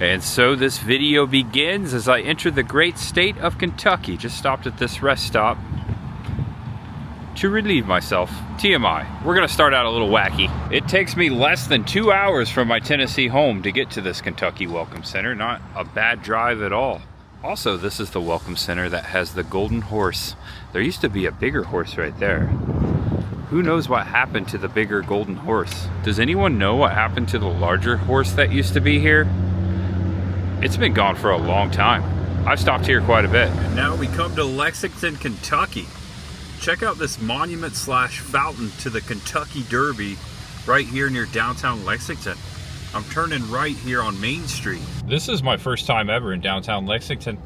And so this video begins as I enter the great state of Kentucky. Just stopped at this rest stop to relieve myself. TMI. We're gonna start out a little wacky. It takes me less than 2 hours from my Tennessee home to get to this Kentucky Welcome Center. Not a bad drive at all. Also, this is the Welcome Center that has the golden horse. There used to be a bigger horse right there. Who knows what happened to the bigger golden horse? Does anyone know what happened to the larger horse that used to be here? It's been gone for a long time. I've stopped here quite a bit. And now we come to Lexington, Kentucky. Check out this monument slash fountain to the Kentucky Derby right here near downtown Lexington. I'm turning right here on Main Street. This is my first time ever in downtown Lexington.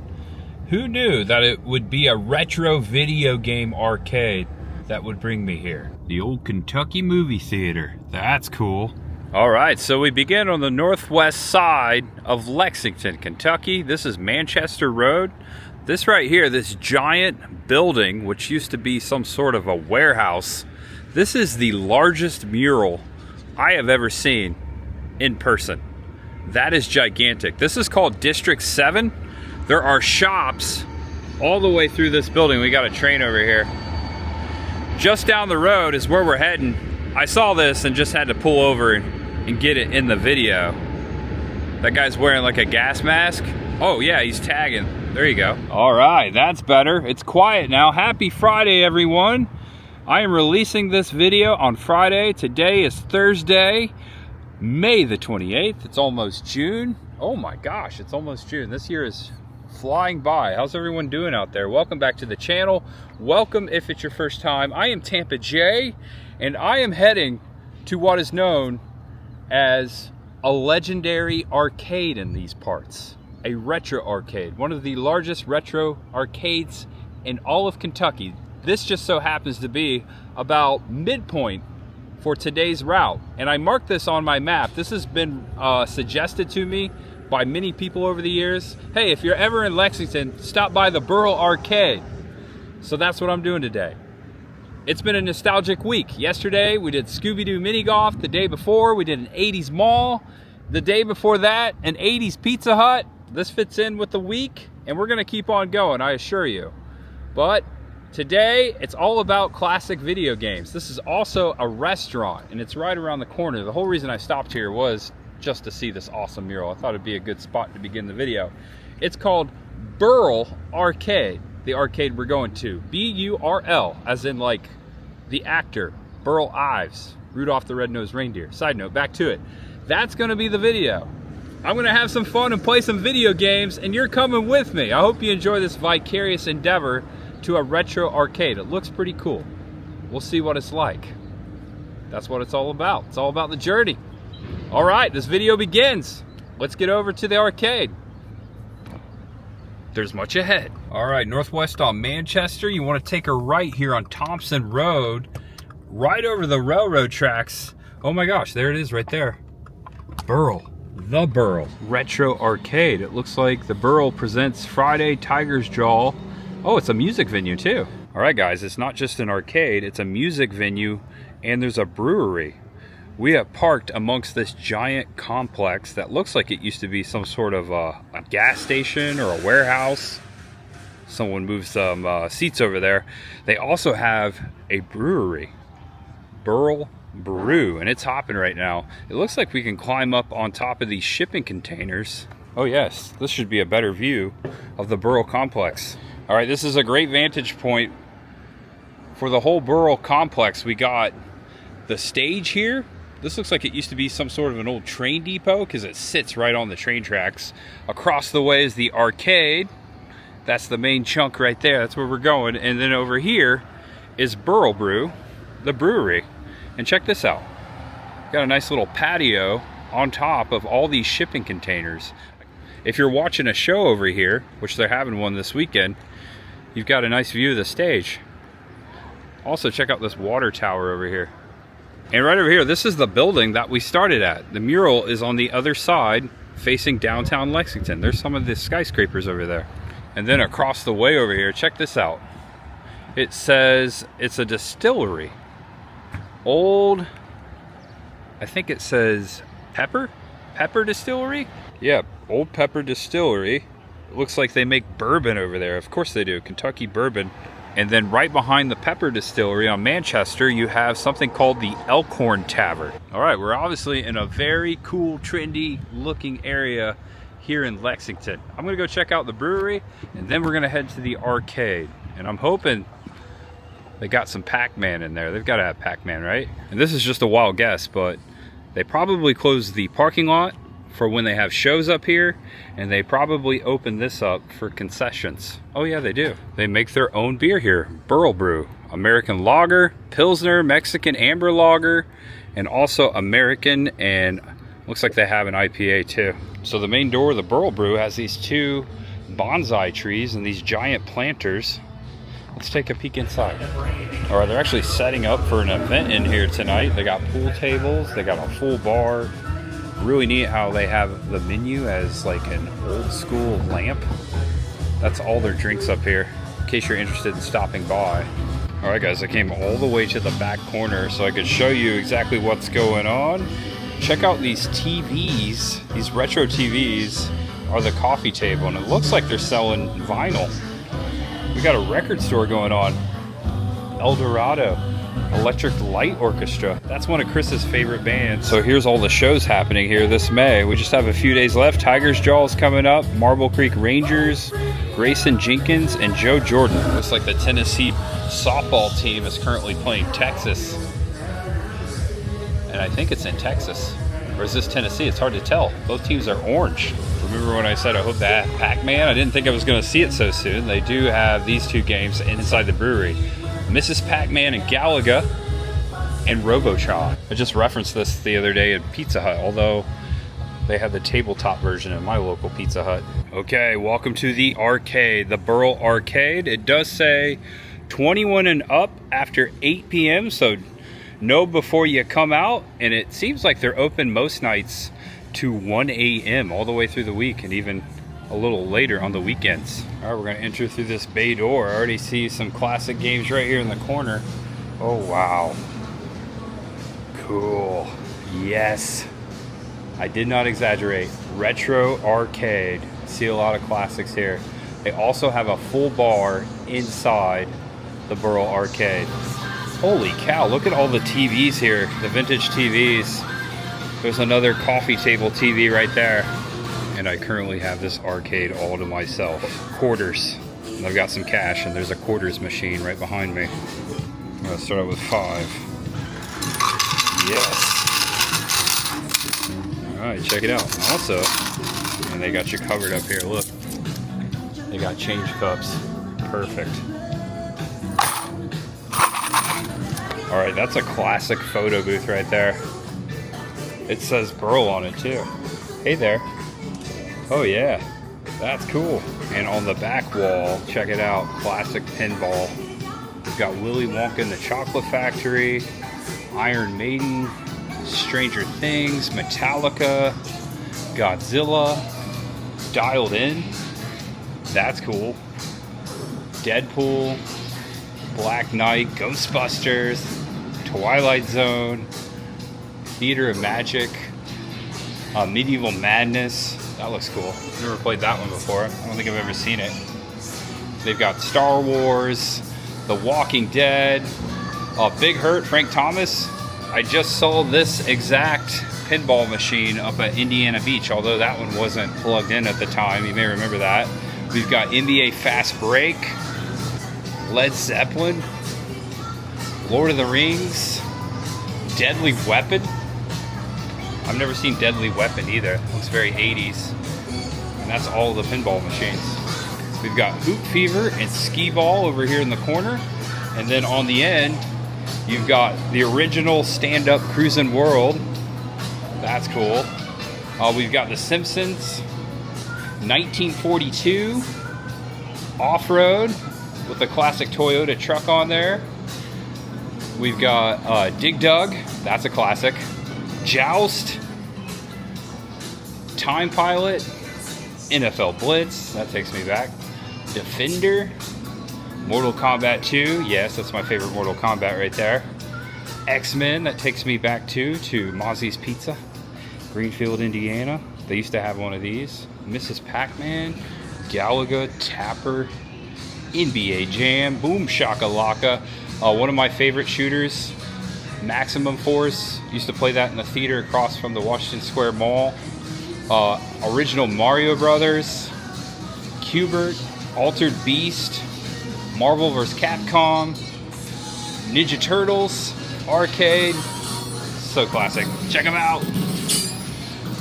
Who knew that it would be a retro video game arcade that would bring me here? The old Kentucky movie theater. That's cool. All right, so we begin on the northwest side of Lexington, Kentucky. This is Manchester Road. This right here, this giant building, which used to be some sort of a warehouse, this is the largest mural I have ever seen in person. That is gigantic. This is called District 7. There are shops all the way through this building. We got a train over here. Just down the road is where we're heading. I saw this and just had to pull over and get it in the video. That guy's wearing like a gas mask. Oh yeah, he's tagging. There you go. All right, that's better. It's quiet now. Happy Friday, everyone. I am releasing this video on Friday. Today is Thursday, May the 28th. It's almost June. Oh my gosh, it's almost June. This year is flying by. How's everyone doing out there? Welcome back to the channel. Welcome if it's your first time. I am Tampa J, and I am heading to what is known as a legendary arcade in these parts. A retro arcade. One of the largest retro arcades in all of Kentucky. This just so happens to be about midpoint for today's route. And I marked this on my map. This has been suggested to me by many people over the years. Hey, if you're ever in Lexington, stop by the Burl Arcade. So that's what I'm doing today. It's been a nostalgic week. Yesterday, we did Scooby-Doo mini golf. The day before, we did an 80s mall. The day before that, an 80s Pizza Hut. This fits in with the week, and we're gonna keep on going, I assure you. But today, it's all about classic video games. This is also a restaurant, and it's right around the corner. The whole reason I stopped here was just to see this awesome mural. I thought it'd be a good spot to begin the video. It's called Burl Arcade, the arcade we're going to. B-U-R-L, as in like the actor, Burl Ives, Rudolph the Red-Nosed Reindeer. Side note, back to it. That's gonna be the video. I'm gonna have some fun and play some video games, and you're coming with me. I hope you enjoy this vicarious endeavor to a retro arcade. It looks pretty cool. We'll see what it's like. That's what it's all about. It's all about the journey. All right, this video begins. Let's get over to the arcade. There's much ahead. All right, northwest on Manchester. You want to take a right here on Thompson Road, right over the railroad tracks. Oh my gosh, there it is right there. Burl, the Burl Retro Arcade. It looks like the Burl presents Friday Tiger's Jaw. Oh, it's a music venue too. All right, guys, it's not just an arcade, it's a music venue, and there's a brewery. We have parked amongst this giant complex that looks like it used to be some sort of a gas station or a warehouse. Someone moved some seats over there. They also have a brewery, Burl Brew, and it's hopping right now. It looks like we can climb up on top of these shipping containers. Oh yes, this should be a better view of the Burl complex. All right, this is a great vantage point for the whole Burl complex. We got the stage here. This looks like it used to be some sort of an old train depot because it sits right on the train tracks. Across the way is the arcade. That's the main chunk right there. That's where we're going. And then over here is Burl Brew, the brewery. And check this out. Got a nice little patio on top of all these shipping containers. If you're watching a show over here, which they're having one this weekend, you've got a nice view of the stage. Also, check out this water tower over here. And right over here, this is the building that we started at. The mural is on the other side, facing downtown Lexington. There's some of the skyscrapers over there. And then across the way over here, check this out. It says it's a distillery. I think it says Pepper Distillery? Yeah, Old Pepper Distillery. It looks like they make bourbon over there. Of course they do, Kentucky bourbon. And then right behind the Pepper Distillery on Manchester, you have something called the Elkhorn Tavern. All right, we're obviously in a very cool, trendy looking area here in Lexington. I'm gonna go check out the brewery, and then we're gonna head to the arcade. And I'm hoping they got some Pac-Man in there. They've gotta have Pac-Man, right? And this is just a wild guess, but they probably close the parking lot for when they have shows up here, and they probably open this up for concessions. Oh yeah, they do. They make their own beer here. Burl Brew, American Lager, Pilsner, Mexican Amber Lager, and also American, and looks like they have an IPA too. So the main door of the Burl Brew has these two bonsai trees and these giant planters. Let's take a peek inside. All right, they're actually setting up for an event in here tonight. They got pool tables, they got a full bar. Really neat how they have the menu as like an old school lamp. That's all their drinks up here, in case you're interested in stopping by. All right guys, I came all the way to the back corner so I could show you exactly what's going on. Check out these TVs, these retro TVs are the coffee table, and it looks like they're selling vinyl. We got a record store going on. El Dorado Electric Light Orchestra. That's one of Chris's favorite bands. So here's all the shows happening here this May. We just have a few days left. Tiger's Jaw's coming up, Marble Creek Rangers, Grayson Jenkins, and Joe Jordan. Looks like the Tennessee softball team is currently playing Texas. And I think it's in Texas. Or is this Tennessee? It's hard to tell. Both teams are orange. Remember when I said I hope that Pac-Man? I didn't think I was going to see it so soon. They do have these two games inside the brewery. Mrs. Pac-Man and Galaga and Robotron. I just referenced this the other day at Pizza Hut, although they had the tabletop version in my local Pizza Hut. Okay, welcome to the arcade, the Burl Arcade. It does say 21 and up after 8 p.m., so know before you come out, and it seems like they're open most nights to 1 a.m. all the way through the week, and even a little later on the weekends. All right, we're gonna enter through this bay door. I already see some classic games right here in the corner. Oh, wow. Cool. Yes. I did not exaggerate. Retro arcade. See a lot of classics here. They also have a full bar inside the Burl Arcade. Holy cow, look at all the TVs here, the vintage TVs. There's another coffee table TV right there. And I currently have this arcade all to myself. Quarters. And I've got some cash, and there's a quarters machine right behind me. I'm gonna start out with 5. Yes. All right, check it out. Also, and they got you covered up here, look. They got change cups. Perfect. All right, that's a classic photo booth right there. It says Burl on it too. Hey there. Oh yeah, that's cool. And on the back wall, check it out, classic pinball. We've got Willy Wonka and the Chocolate Factory, Iron Maiden, Stranger Things, Metallica, Godzilla, Dialed In, that's cool. Deadpool, Black Knight, Ghostbusters, Twilight Zone, Theater of Magic, Medieval Madness. That looks cool. I've never played that one before. I don't think I've ever seen it. They've got Star Wars, The Walking Dead, Big Hurt, Frank Thomas. I just saw this exact pinball machine up at Indiana Beach, although that one wasn't plugged in at the time. You may remember that. We've got NBA Fast Break, Led Zeppelin, Lord of the Rings, Deadly Weapon. I've never seen Deadly Weapon either. It looks very 80s. And that's all the pinball machines. We've got Hoop Fever and Skee Ball over here in the corner. And then on the end, you've got the original stand-up Cruisin' World. That's cool. We've got The Simpsons, 1942, Off-Road with the classic Toyota truck on there. We've got Dig Dug, that's a classic. Joust, Time Pilot, NFL Blitz, that takes me back. Defender, Mortal Kombat 2, yes, that's my favorite Mortal Kombat right there. X-Men, that takes me back to Mozzie's Pizza, Greenfield, Indiana. They used to have one of these. Mrs. Pac-Man, Galaga, Tapper, NBA Jam, Boom Shakalaka. One of my favorite shooters, Maximum Force. Used to play that in the theater across from the Washington Square Mall. Original Mario Brothers, Cubert, Altered Beast, Marvel vs. Capcom, Ninja Turtles, Arcade. So classic. Check them out.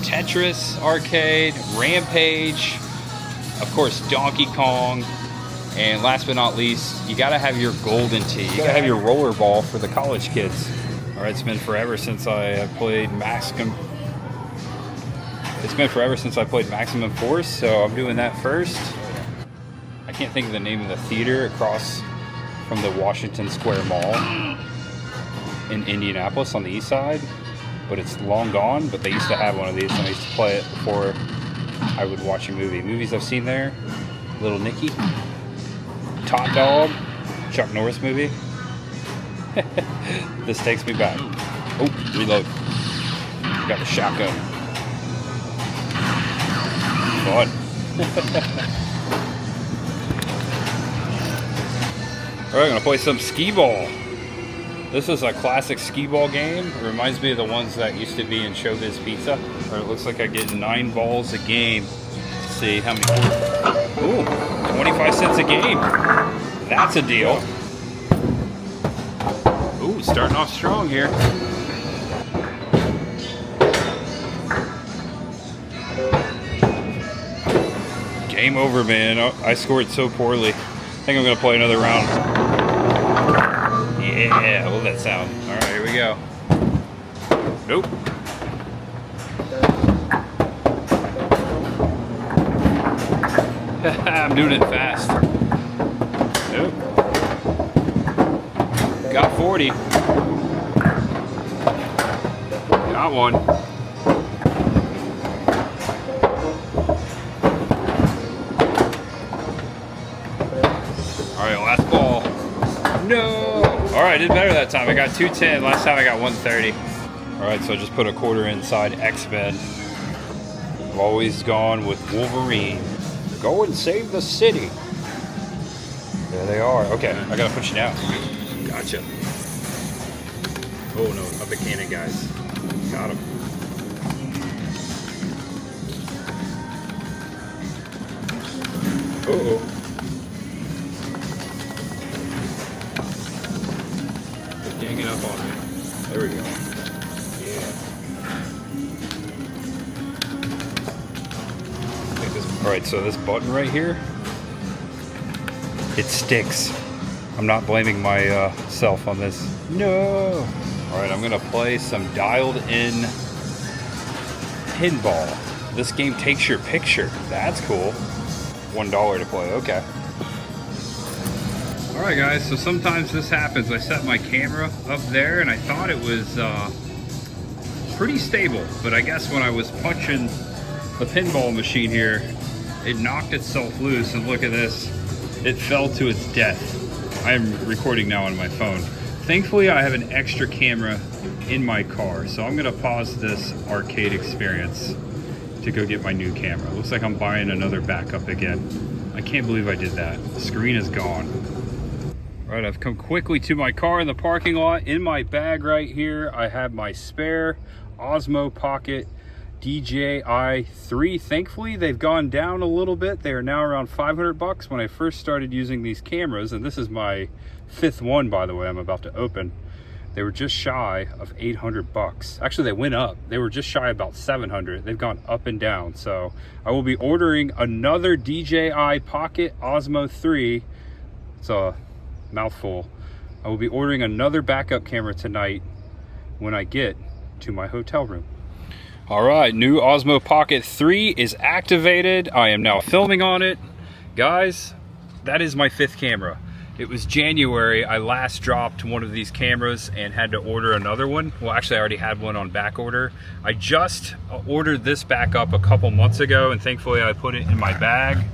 Tetris Arcade, Rampage, of course Donkey Kong, and last but not least, you gotta have your golden tee. You gotta have your rollerball for the college kids. All right, it's been forever since I played Maximum. It's been forever since I played Maximum Force, so I'm doing that first. I can't think of the name of the theater across from the Washington Square Mall in Indianapolis on the east side, but it's long gone. But they used to have one of these, and I used to play it before I would watch a movie. Movies I've seen there: Little Nicky, Top Dog, Chuck Norris movie. This takes me back. Oh, reload. Got the shotgun. Fun. All right, I'm gonna play some skee-ball. This is a classic skee-ball game. It reminds me of the ones that used to be in Showbiz Pizza. Or it looks like I get 9 balls a game. Let's see how many. Ooh, 25 cents a game. That's a deal. Ooh, starting off strong here. Game over, man. I scored so poorly. I think I'm gonna play another round. Yeah, I love that sound. All right, here we go. Nope. I'm doing it fast. Nope. Got 40. Got one. All right, last ball. No. All right, I did better that time. I got 210. Last time I got 130. All right, so I just put a quarter inside X-Men. I've always gone with Wolverine. Go and save the city. There they are. Okay, I gotta put you down. Gotcha. Oh no, up a cannon, guys. Got him. Uh-oh. Can't get up on me. There we go. Yeah. All right, so this button right here, it sticks. I'm not blaming myself on this. No. All right, I'm gonna play some dialed in pinball. This game takes your picture. That's cool. $1 to play, okay. All right guys, so sometimes this happens. I set my camera up there and I thought it was pretty stable, but I guess when I was punching the pinball machine here, it knocked itself loose, and look at this. It fell to its death. I'm recording now on my phone. Thankfully, I have an extra camera in my car, so I'm gonna pause this arcade experience to go get my new camera. Looks like I'm buying another backup again. I can't believe I did that. The screen is gone. All right, I've come quickly to my car in the parking lot. In my bag right here, I have my spare Osmo Pocket DJI 3. Thankfully, they've gone down a little bit. They are now around 500 bucks. When I first started using these cameras, and this is my 5th one, by the way, I'm about to open, they were just shy of 800 bucks. Actually, they went up. They were just shy about 700. They've gone up and down. So I will be ordering another DJI Pocket Osmo 3. It's a mouthful. I will be ordering another backup camera tonight when I get to my hotel room. All right, new Osmo Pocket 3 is activated. I am now filming on it. Guys, that is my 5th camera. It was January, I last dropped one of these cameras and had to order another one. Well, actually I already had one on back order. I just ordered this back up a couple months ago, and thankfully I put it in my bag.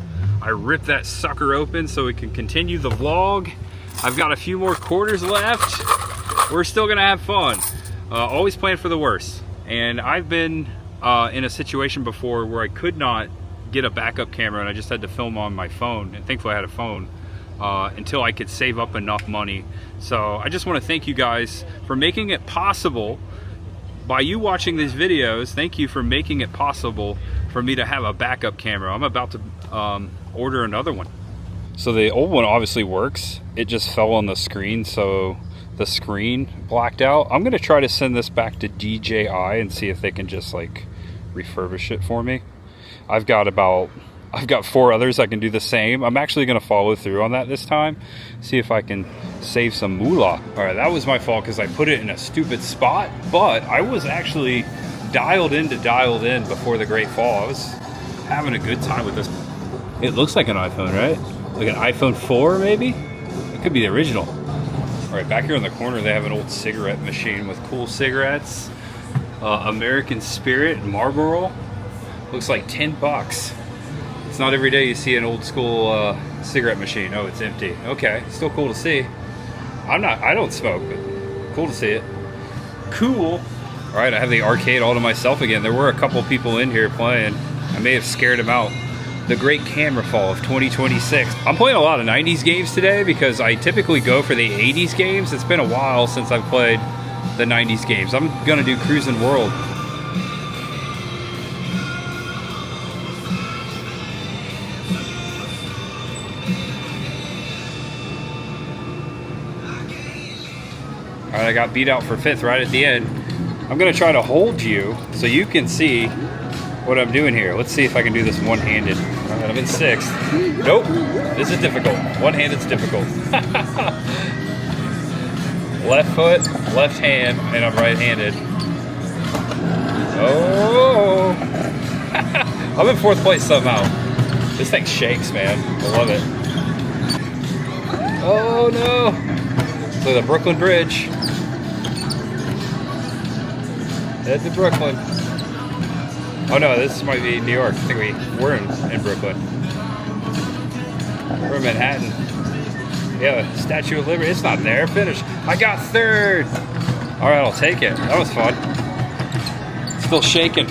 I ripped that sucker open so we can continue the vlog. I've got a few more quarters left. We're still gonna have fun. Always plan for the worst. And I've been in a situation before where I could not get a backup camera, and I just had to film on my phone, and thankfully I had a phone until I could save up enough money. So I just want to thank you guys for making it possible. By you watching these videos, thank you for making it possible for me to have a backup camera. I'm about to order another one. So the old one obviously works. It just fell on the screen, so the screen blacked out. I'm gonna try to send this back to DJI and see if they can just like refurbish it for me. I've got 4 others I can do the same. I'm actually gonna follow through on that this time, see if I can save some moolah. All right, that was my fault because I put it in a stupid spot, but I was actually dialed in before the Great Fall. I was having a good time with this. It looks like an iPhone, right? Like an iPhone 4 maybe? It could be the original. All right, back here in the corner they have an old cigarette machine with cool cigarettes. American Spirit and Marlboro. Looks like 10 bucks. It's not every day you see an old school cigarette machine. Oh, it's empty. Okay, still cool to see. I don't smoke, but cool to see it. Cool. All right, I have the arcade all to myself again. There were a couple people in here playing. I may have scared them out. The great camera fall of 2026. I'm playing a lot of 90s games today because I typically go for the 80s games. It's been a while since I've played the 90s games. I'm gonna do Cruisin' World. All right, I got beat out for 5th right at the end. I'm gonna try to hold you so you can see what I'm doing here. Let's see if I can do this one-handed. All right, I'm in 6th. Nope, this is difficult. One-handed's difficult. Left foot, left hand, and I'm right-handed. Oh! I'm in 4th place somehow. This thing shakes, man. I love it. Oh no! So the Brooklyn Bridge. Head to Brooklyn. Oh no, this might be New York. I think we're in Brooklyn. We're in Manhattan. Yeah, Statue of Liberty. It's not there. Finish. I got 3rd. All right, I'll take it. That was fun. Still shaking.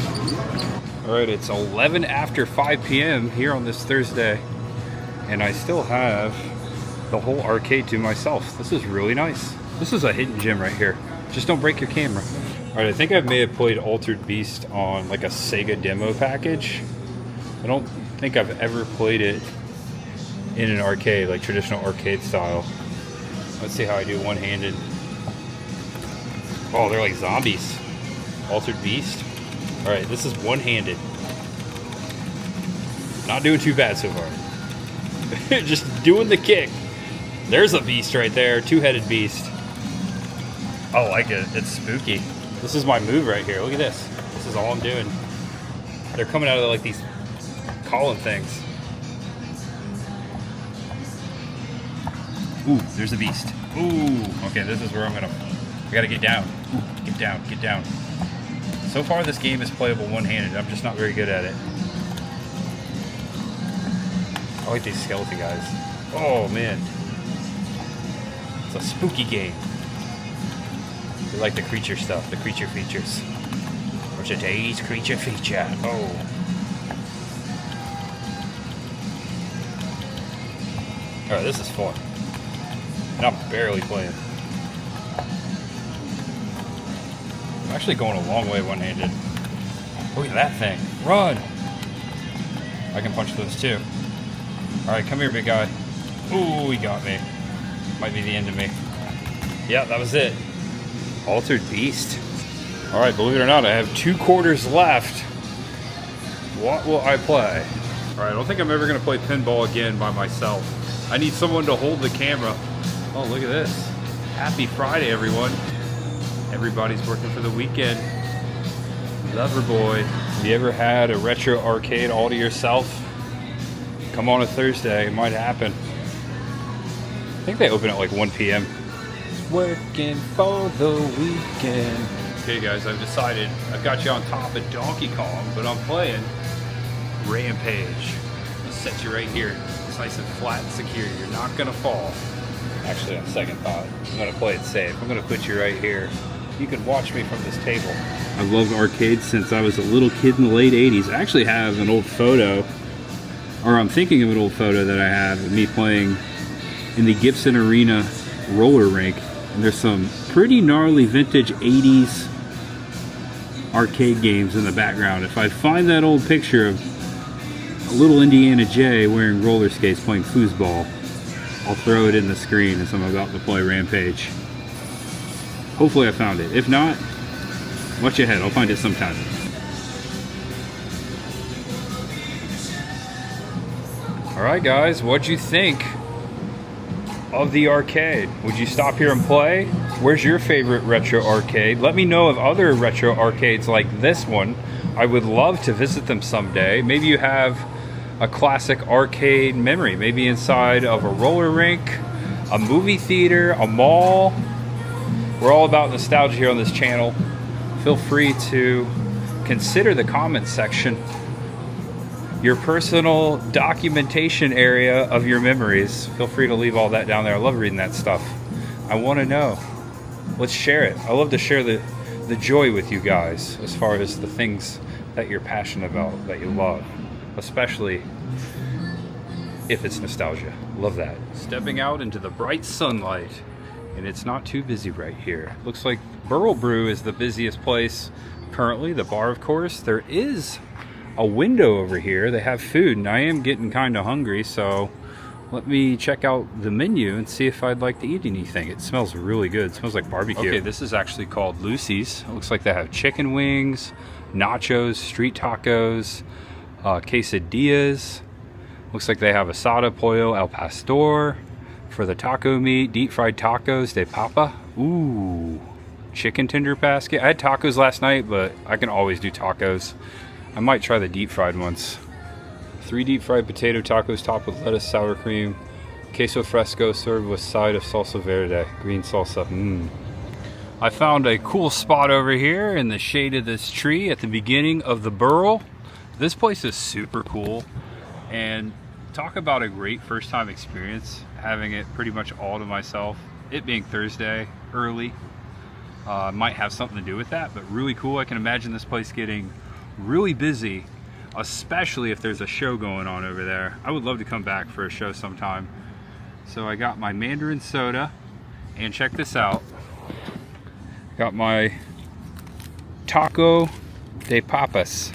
All right, it's 11 after 5 p.m. here on this Thursday, and I still have the whole arcade to myself. This is really nice. This is a hidden gem right here. Just don't break your camera. All right, I think I may have played Altered Beast on like a Sega demo package. I don't think I've ever played it in an arcade, like traditional arcade style. Let's see how I do one-handed. Oh, they're like zombies. Altered Beast. All right, this is one-handed. Not doing too bad so far. Just doing the kick. There's a beast right there, 2-headed beast. I like it, it's spooky. This is my move right here, look at this. This is all I'm doing. They're coming out of like these column things. Ooh, there's a beast. Ooh, okay, this is where I gotta get down. Ooh, get down, get down. So far this game is playable one-handed, I'm just not very good at it. I like these skeleton guys. Oh man. It's a spooky game. We like the creature stuff, the creature features. For today's creature feature. Oh. Alright, this is fun. And I'm barely playing. I'm actually going a long way one-handed. Look at that thing. Run! I can punch those too. Alright, come here, big guy. Ooh, he got me. Might be the end of me. Yeah, that was it. Altered Beast. Alright, believe it or not, I have 2 quarters left. What will I play? Alright, I don't think I'm ever going to play pinball again by myself. I need someone to hold the camera. Oh, look at this. Happy Friday, everyone. Everybody's working for the weekend. Lover boy. Have you ever had a retro arcade all to yourself? Come on a Thursday, it might happen. I think they open at like 1 p.m. Working for the weekend. Okay guys, I've decided I've got you on top of Donkey Kong, but I'm playing Rampage. I'll set you right here. It's nice and flat and secure. You're not gonna fall. Actually, on second thought, I'm gonna play it safe. I'm gonna put you right here. You can watch me from this table. I've loved arcades since I was a little kid in the late 80s. I actually have an old photo or I'm thinking of an old photo that I have of me playing in the Gibson Arena roller rink. And there's some pretty gnarly vintage 80s arcade games in the background. If I find that old picture of a little Indiana J wearing roller skates playing foosball, I'll throw it in the screen as I'm about to play Rampage. Hopefully I found it. If not, watch ahead, I'll find it sometime. Alright guys, what'd you think of the arcade? Would you stop here and play? Where's your favorite retro arcade? Let me know of other retro arcades like this one. I would love to visit them someday. Maybe you have a classic arcade memory, maybe inside of a roller rink, a movie theater, a mall. We're all about nostalgia here on this channel. Feel free to consider the comments section your personal documentation area of your memories. Feel free to leave all that down there. I love reading that stuff. I want to know. Let's share it. I love to share the joy with you guys as far as the things that you're passionate about, that you love, especially if it's nostalgia. Love that. Stepping out into the bright sunlight, and it's not too busy right here. Looks like Burl Brew is the busiest place currently. The bar, of course. There is a window over here. They have food, and I am getting kind of hungry, so let me check out the menu and see if I'd like to eat anything. It smells really good. It smells like barbecue. Okay, this is actually called Lucy's. It looks like they have chicken wings, nachos, street tacos, quesadillas. Looks like they have asada pollo al pastor for the taco meat, deep fried tacos de papa. Ooh, chicken tender basket. I had tacos last night, but I can always do tacos. I might try the deep fried ones. 3 deep fried potato tacos topped with lettuce, sour cream, queso fresco served with side of salsa verde, green salsa. I found a cool spot over here in the shade of this tree at the beginning of the Burl. This place is super cool, and talk about a great first time experience, having it pretty much all to myself. It being Thursday, early, might have something to do with that, but really cool. I can imagine this place getting really busy, especially if there's a show going on over there. I would love to come back for a show sometime. So I got my Mandarin soda, and check this out. Got my taco de papas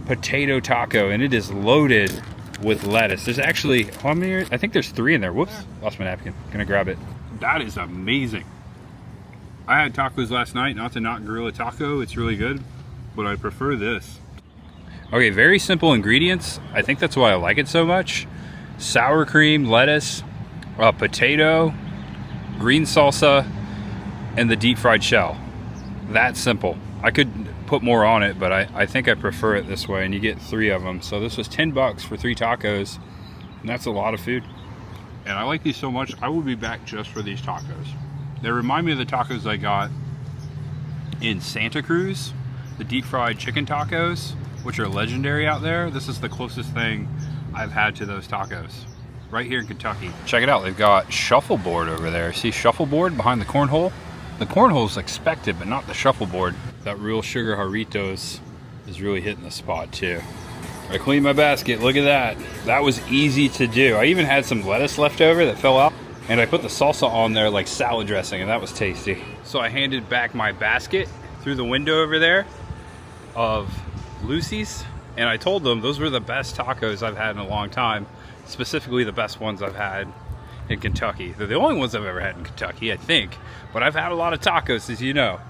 potato taco, and it is loaded with lettuce. There's actually, how many? I think there's 3 in there. Whoops, lost my napkin. Gonna grab it. That is amazing. I had tacos last night, not gorilla taco. It's really good, but I prefer this. Okay, very simple ingredients. I think that's why I like it so much. Sour cream, lettuce, potato, green salsa, and the deep fried shell. That simple. I could put more on it, but I think I prefer it this way, and you get 3 of them. So this was $10 for 3 tacos, and that's a lot of food. And I like these so much, I will be back just for these tacos. They remind me of the tacos I got in Santa Cruz, the deep fried chicken tacos, which are legendary out there. This is the closest thing I've had to those tacos right here in Kentucky. Check it out, they've got shuffleboard over there. See shuffleboard behind the cornhole? The cornhole's expected, but not the shuffleboard. That real sugar Jarritos is really hitting the spot too. I cleaned my basket, look at that. That was easy to do. I even had some lettuce left over that fell out, and I put the salsa on there like salad dressing, and that was tasty. So I handed back my basket through the window over there of Lucy's, and I told them those were the best tacos I've had in a long time, specifically the best ones I've had in Kentucky. They're the only ones I've ever had in Kentucky, I think, but I've had a lot of tacos, as you know.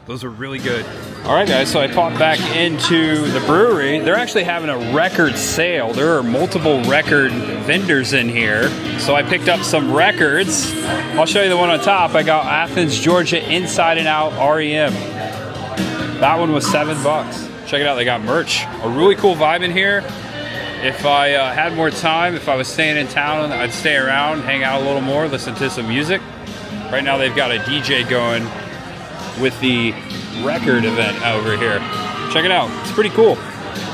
Those are really good. All right, guys, so I popped back into the brewery. They're actually having a record sale. There are multiple record vendors in here, so I picked up some records. I'll show you the one on top. I got Athens, Georgia, Inside and Out, REM. That one was $7. Check it out, they got merch. A really cool vibe in here. If I had more time, if I was staying in town, I'd stay around, hang out a little more, listen to some music. Right now they've got a DJ going with the record event over here. Check it out, it's pretty cool.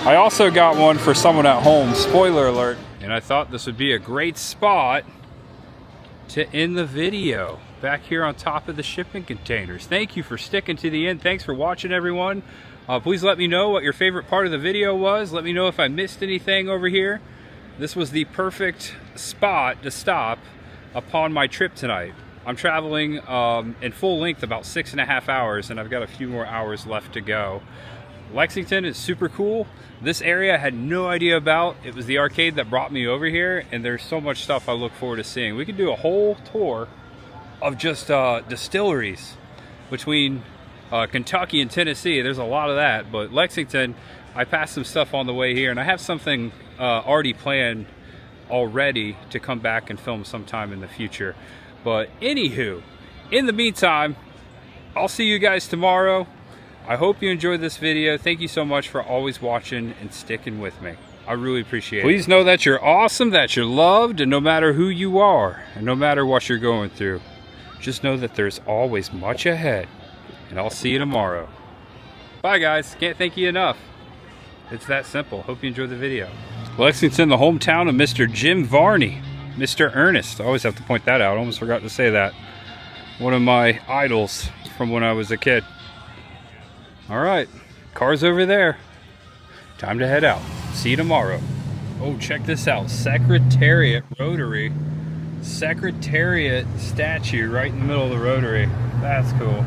I also got one for someone at home, spoiler alert. And I thought this would be a great spot to end the video. Back here on top of the shipping containers. Thank you for sticking to the end. Thanks for watching, everyone. Please let me know what your favorite part of the video was. Let me know if I missed anything over here. This was the perfect spot to stop upon my trip tonight. I'm traveling in full length about 6.5 hours, and I've got a few more hours left to go. Lexington is super cool. This area I had no idea about. It was the arcade that brought me over here, and there's so much stuff I look forward to seeing. We could do a whole tour of just distilleries between Kentucky and Tennessee. There's a lot of that, but Lexington, I passed some stuff on the way here, and I have something already planned already to come back and film sometime in the future. But anywho, in the meantime, I'll see you guys tomorrow. I hope you enjoyed this video. Thank you so much for always watching and sticking with me. I really appreciate it. Please know that you're awesome, that you're loved, and no matter who you are, and no matter what you're going through, just know that there's always much ahead. And I'll see you tomorrow. Bye guys, can't thank you enough. It's that simple. Hope you enjoyed the video. Lexington, the hometown of Mr. Jim Varney. Mr. Ernest, I always have to point that out. I almost forgot to say that. One of my idols from when I was a kid. All right, car's over there. Time to head out. See you tomorrow. Oh, check this out. Secretariat Rotary. Secretariat statue right in the middle of the Rotary. That's cool.